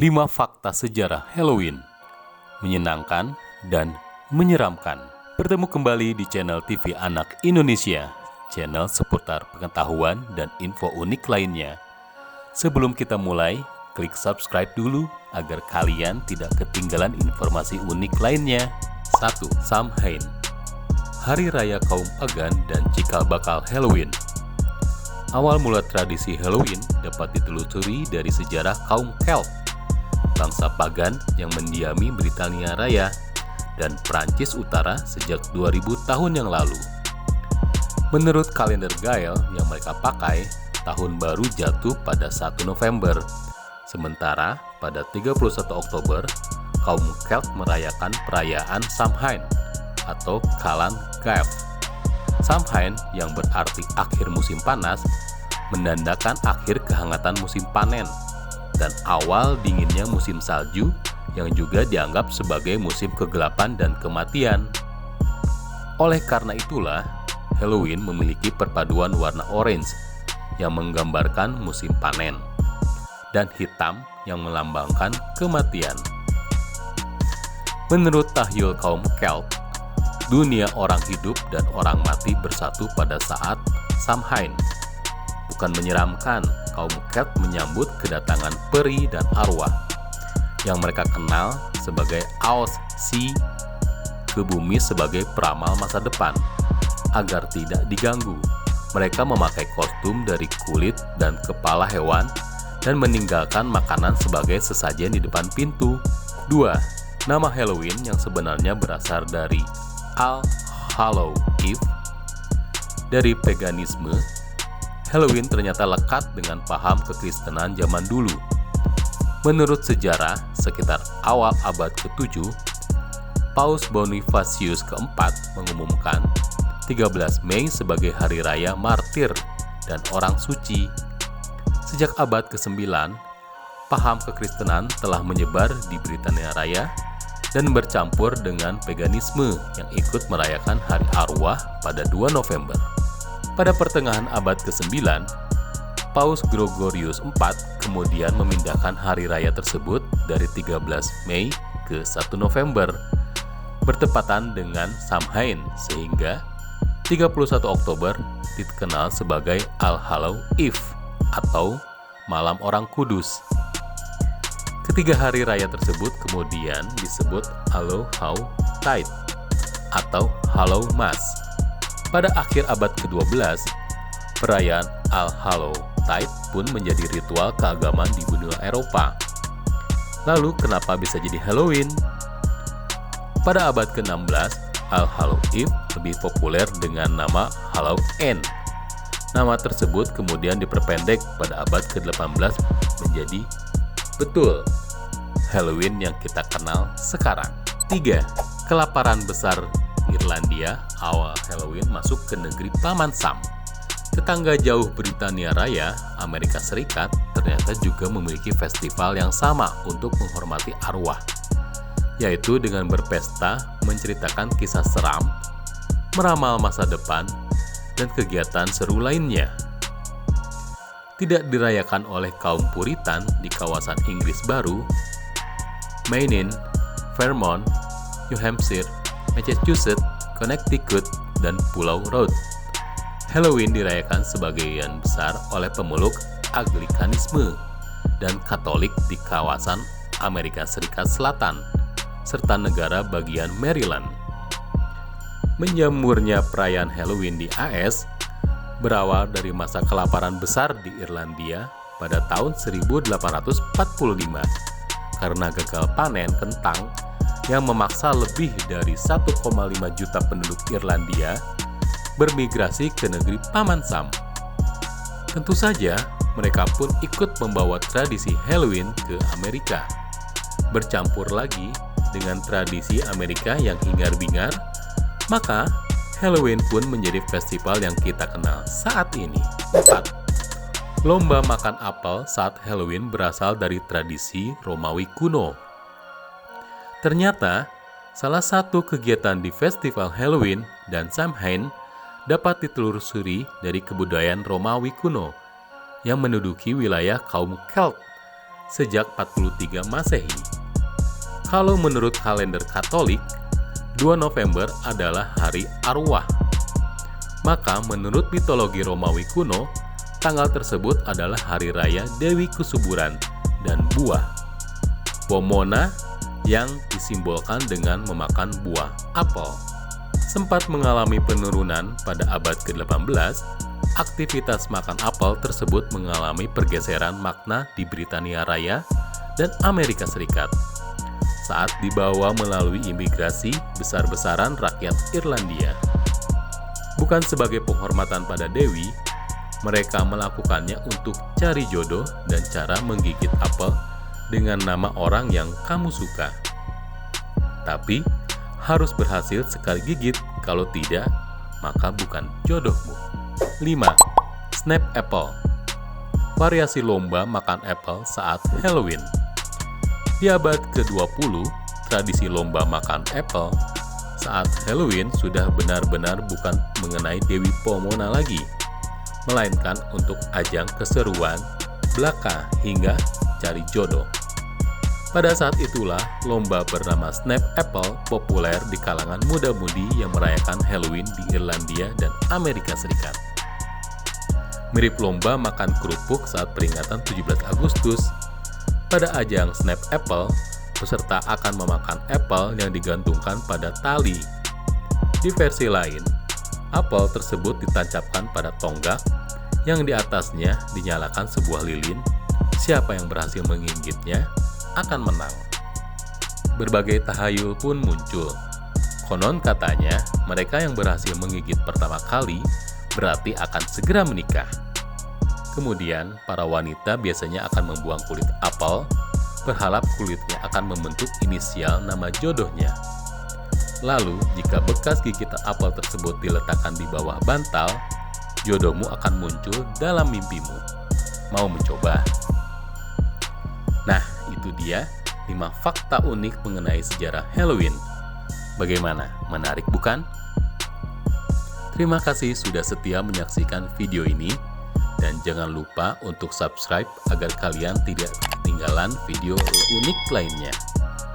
5 fakta sejarah Halloween, menyenangkan dan menyeramkan. Bertemu kembali di channel TV Anak Indonesia, channel seputar pengetahuan dan info unik lainnya. Sebelum kita mulai, klik subscribe dulu agar kalian tidak ketinggalan informasi unik lainnya. 1. Samhain, hari raya kaum pagan dan cikal bakal Halloween. Awal mula tradisi Halloween dapat ditelusuri dari sejarah kaum Celt, bangsa pagan yang mendiami Britania Raya dan Prancis Utara sejak 2000 tahun yang lalu. Menurut kalender Gael yang mereka pakai, tahun baru jatuh pada 1 November. Sementara pada 31 Oktober, kaum Celt merayakan perayaan Samhain atau Calan Gaeaf. Samhain yang berarti akhir musim panas menandakan akhir kehangatan musim panen dan awal dinginnya musim salju yang juga dianggap sebagai musim kegelapan dan kematian. Oleh karena itulah, Halloween memiliki perpaduan warna orange yang menggambarkan musim panen dan hitam yang melambangkan kematian. Menurut tahyul kaum Celt, dunia orang hidup dan orang mati bersatu pada saat Samhain. Bukan menyeramkan, kaum Celt menyambut kedatangan peri dan arwah yang mereka kenal sebagai Aos Si ke bumi sebagai peramal masa depan. Agar tidak diganggu, mereka memakai kostum dari kulit dan kepala hewan dan meninggalkan makanan sebagai sesajen di depan pintu. 2. Nama Halloween yang sebenarnya berasal dari All Hallows Eve. Dari paganisme, Halloween ternyata lekat dengan paham kekristenan zaman dulu. Menurut sejarah, sekitar awal abad ke-7, Paus Bonifacius keempat mengumumkan 13 Mei sebagai hari raya martir dan orang suci. Sejak abad ke-9, paham kekristenan telah menyebar di Britania Raya dan bercampur dengan paganisme yang ikut merayakan hari arwah pada 2 November. Pada pertengahan abad ke-9, Paus Gregorius IV kemudian memindahkan hari raya tersebut dari 13 Mei ke 1 November, bertepatan dengan Samhain, sehingga 31 Oktober dikenal sebagai All Hallows Eve atau Malam Orang Kudus. Ketiga hari raya tersebut kemudian disebut Hallowtide atau Hallowmas. Pada akhir abad ke-12, perayaan All Hallowtide pun menjadi ritual keagamaan di benua Eropa. Lalu kenapa bisa jadi Halloween? Pada abad ke-16, All Hallows Eve lebih populer dengan nama Halloween. Nama tersebut kemudian diperpendek pada abad ke-18 menjadi betul Halloween yang kita kenal sekarang. 3. Kelaparan besar Irlandia awal Halloween masuk ke negeri Paman Sam. Tetangga jauh Britania Raya, Amerika Serikat, ternyata juga memiliki festival yang sama untuk menghormati arwah, yaitu dengan berpesta, menceritakan kisah seram, meramal masa depan, dan kegiatan seru lainnya. Tidak dirayakan oleh kaum Puritan di kawasan Inggris Baru, Maine, Vermont, New Hampshire, Massachusetts, Connecticut, dan Pulau Rhode. Halloween dirayakan sebagian besar oleh pemeluk Anglikanisme dan Katolik di kawasan Amerika Serikat Selatan, serta negara bagian Maryland. Menjamurnya perayaan Halloween di AS berawal dari masa kelaparan besar di Irlandia pada tahun 1845 karena gagal panen kentang yang memaksa lebih dari 1,5 juta penduduk Irlandia bermigrasi ke negeri Paman Sam. Tentu saja, mereka pun ikut membawa tradisi Halloween ke Amerika. Bercampur lagi dengan tradisi Amerika yang hingar-bingar, maka Halloween pun menjadi festival yang kita kenal saat ini. 4. Lomba makan apel saat Halloween berasal dari tradisi Romawi kuno. Ternyata, salah satu kegiatan di festival Halloween dan Samhain dapat ditelusuri dari kebudayaan Romawi kuno yang menduduki wilayah kaum Celt sejak 43 Masehi. Kalau menurut kalender Katolik, 2 November adalah hari arwah. Maka menurut mitologi Romawi kuno, tanggal tersebut adalah hari raya Dewi Kesuburan dan buah. Pomona yang disimbolkan dengan memakan buah apel. Sempat mengalami penurunan pada abad ke-18, aktivitas makan apel tersebut mengalami pergeseran makna di Britania Raya dan Amerika Serikat saat dibawa melalui imigrasi besar-besaran rakyat Irlandia. Bukan sebagai penghormatan pada Dewi, mereka melakukannya untuk cari jodoh dan cara menggigit apel dengan nama orang yang kamu suka. Tapi, harus berhasil sekali gigit, kalau tidak, maka bukan jodohmu. 5. Snap apple. Variasi lomba makan apel saat Halloween. Di abad ke-20, tradisi lomba makan apel saat Halloween sudah benar-benar bukan mengenai Dewi Pomona lagi, melainkan untuk ajang keseruan, belaka, hingga cari jodoh. Pada saat itulah, lomba bernama Snap Apple populer di kalangan muda-mudi yang merayakan Halloween di Irlandia dan Amerika Serikat. Mirip lomba makan kerupuk saat peringatan 17 Agustus, pada ajang Snap Apple, peserta akan memakan apel yang digantungkan pada tali. Di versi lain, apel tersebut ditancapkan pada tonggak yang di atasnya dinyalakan sebuah lilin. Siapa yang berhasil menggigitnya akan menang. Berbagai tahayul pun muncul. Konon katanya, mereka yang berhasil menggigit pertama kali berarti akan segera menikah. Kemudian, para wanita biasanya akan membuang kulit apel, berharap kulitnya akan membentuk inisial nama jodohnya. Lalu, jika bekas gigitan apel tersebut diletakkan di bawah bantal, jodohmu akan muncul dalam mimpimu. Mau mencoba? Nah, itu dia 5 fakta unik mengenai sejarah Halloween. Bagaimana? Menarik bukan? Terima kasih sudah setia menyaksikan video ini, dan jangan lupa untuk subscribe agar kalian tidak ketinggalan video unik lainnya.